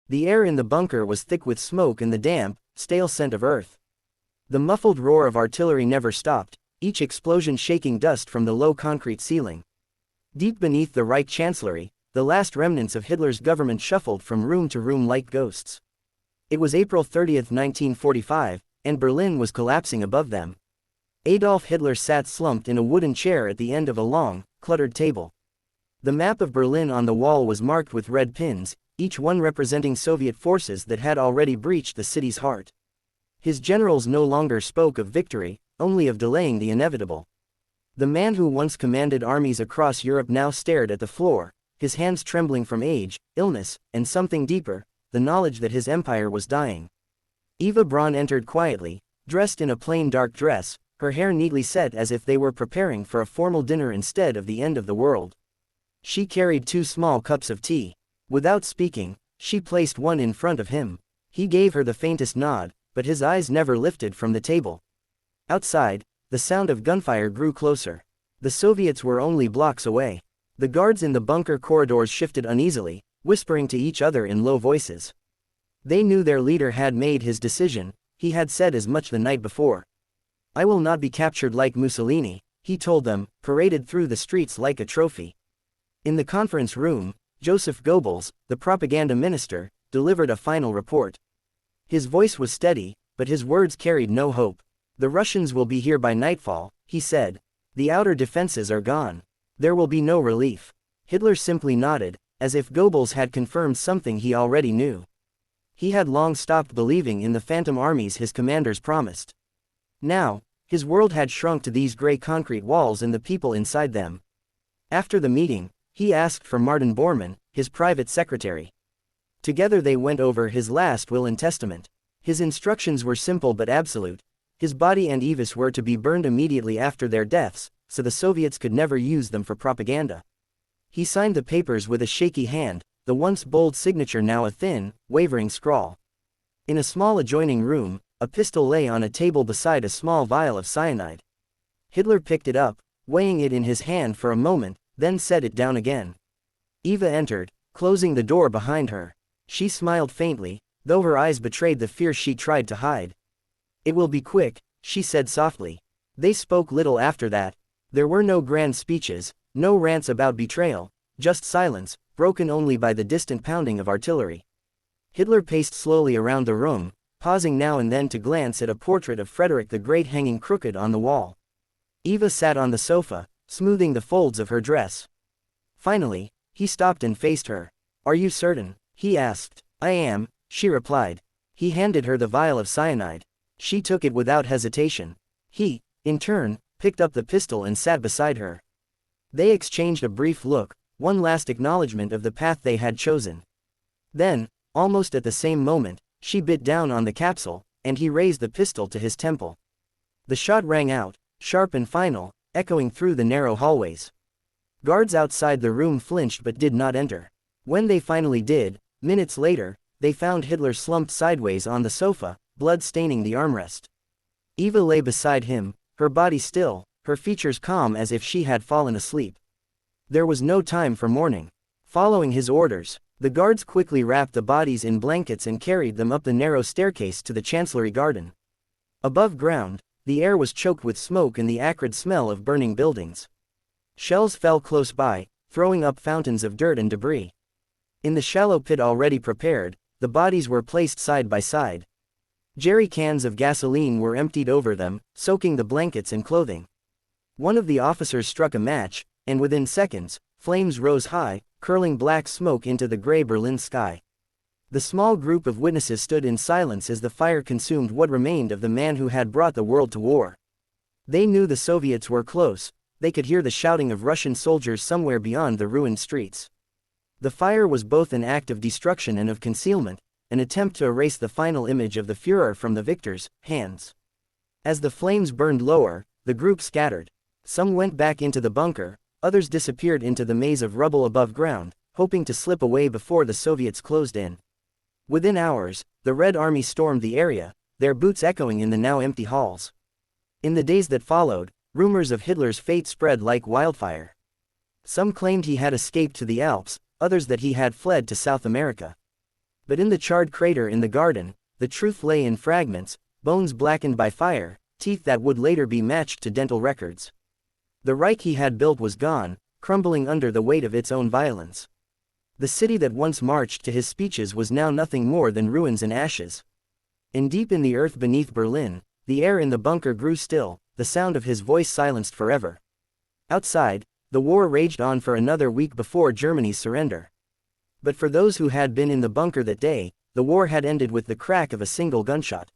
The air in the bunker was thick with smoke and the damp, stale scent of earth. The muffled roar of artillery never stopped, each explosion shaking dust from the low concrete ceiling. Deep beneath the Reich Chancellery, the last remnants of Hitler's government shuffled from room to room like ghosts. It was April 30, 1945, and Berlin was collapsing above them. Adolf Hitler sat slumped in a wooden chair at the end of a long, cluttered table. The map of Berlin on the wall was marked with red pins, each one representing Soviet forces that had already breached the city's heart. His generals no longer spoke of victory, only of delaying the inevitable. The man who once commanded armies across Europe now stared at the floor, his hands trembling from age, illness, and something deeper, the knowledge that his empire was dying. Eva Braun entered quietly, dressed in a plain dark dress, her hair neatly set as if they were preparing for a formal dinner instead of the end of the world. She carried 2 small cups of tea. Without speaking, she placed one in front of him. He gave her the faintest nod, but his eyes never lifted from the table. Outside, the sound of gunfire grew closer. The Soviets were only blocks away. The guards in the bunker corridors shifted uneasily, whispering to each other in low voices. They knew their leader had made his decision, he had said as much the night before. "I will not be captured like Mussolini," he told them, paraded through the streets like a trophy. In the conference room, Joseph Goebbels, the propaganda minister, delivered a final report. His voice was steady, but his words carried no hope. "The Russians will be here by nightfall," he said. "The outer defenses are gone. There will be no relief." Hitler simply nodded, as if Goebbels had confirmed something he already knew. He had long stopped believing in the phantom armies his commanders promised. Now, his world had shrunk to these gray concrete walls and the people inside them. After the meeting, he asked for Martin Bormann, his private secretary. Together they went over his last will and testament. His instructions were simple but absolute. His body and Eva's were to be burned immediately after their deaths, so the Soviets could never use them for propaganda. He signed the papers with a shaky hand, the once bold signature now a thin, wavering scrawl. In a small adjoining room, a pistol lay on a table beside a small vial of cyanide. Hitler picked it up, weighing it in his hand for a moment, then set it down again. Eva entered, closing the door behind her. She smiled faintly, though her eyes betrayed the fear she tried to hide. "It will be quick," she said softly. They spoke little after that. There were no grand speeches, no rants about betrayal, just silence, broken only by the distant pounding of artillery. Hitler paced slowly around the room, pausing now and then to glance at a portrait of Frederick the Great hanging crooked on the wall. Eva sat on the sofa, smoothing the folds of her dress. Finally, he stopped and faced her. "Are you certain?" he asked. "I am," she replied. He handed her the vial of cyanide. She took it without hesitation. He, in turn, picked up the pistol and sat beside her. They exchanged a brief look, one last acknowledgement of the path they had chosen. Then, almost at the same moment, she bit down on the capsule, and he raised the pistol to his temple. The shot rang out, sharp and final, echoing through the narrow hallways. Guards outside the room flinched but did not enter. When they finally did, minutes later, they found Hitler slumped sideways on the sofa, blood staining the armrest. Eva lay beside him, her body still, her features calm as if she had fallen asleep. There was no time for mourning. Following his orders, the guards quickly wrapped the bodies in blankets and carried them up the narrow staircase to the Chancellery garden. Above ground, the air was choked with smoke and the acrid smell of burning buildings. Shells fell close by, throwing up fountains of dirt and debris. In the shallow pit already prepared, the bodies were placed side by side. Jerry cans of gasoline were emptied over them, soaking the blankets and clothing. One of the officers struck a match, and within seconds, flames rose high, curling black smoke into the gray Berlin sky. The small group of witnesses stood in silence as the fire consumed what remained of the man who had brought the world to war. They knew the Soviets were close, they could hear the shouting of Russian soldiers somewhere beyond the ruined streets. The fire was both an act of destruction and of concealment, an attempt to erase the final image of the Führer from the victors' hands. As the flames burned lower, the group scattered. Some went back into the bunker, others disappeared into the maze of rubble above ground, hoping to slip away before the Soviets closed in. Within hours, the Red Army stormed the area, their boots echoing in the now empty halls. In the days that followed, rumors of Hitler's fate spread like wildfire. Some claimed he had escaped to the Alps, others that he had fled to South America. But in the charred crater in the garden, the truth lay in fragments, bones blackened by fire, teeth that would later be matched to dental records. The Reich he had built was gone, crumbling under the weight of its own violence. The city that once marched to his speeches was now nothing more than ruins and ashes. And deep in the earth beneath Berlin, the air in the bunker grew still, the sound of his voice silenced forever. Outside, the war raged on for another week before Germany's surrender. But for those who had been in the bunker that day, the war had ended with the crack of a single gunshot.